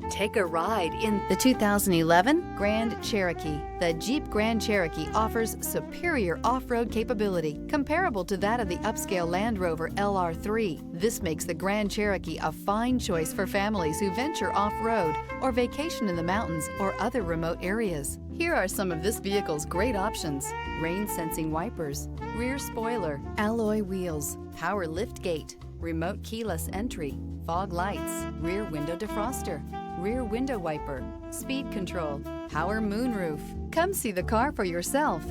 Take a ride in the 2011 Grand Cherokee. The Jeep Grand Cherokee offers superior off-road capability comparable to that of the upscale Land Rover LR3. This makes the Grand Cherokee a fine choice for families who venture off-road or vacation in the mountains or other remote areas. Here are some of this vehicle's great options: rain-sensing wipers, rear spoiler, alloy wheels, power liftgate, remote keyless entry, fog lights, rear window defroster, rear window wiper, speed control, power moonroof. Come see the car for yourself.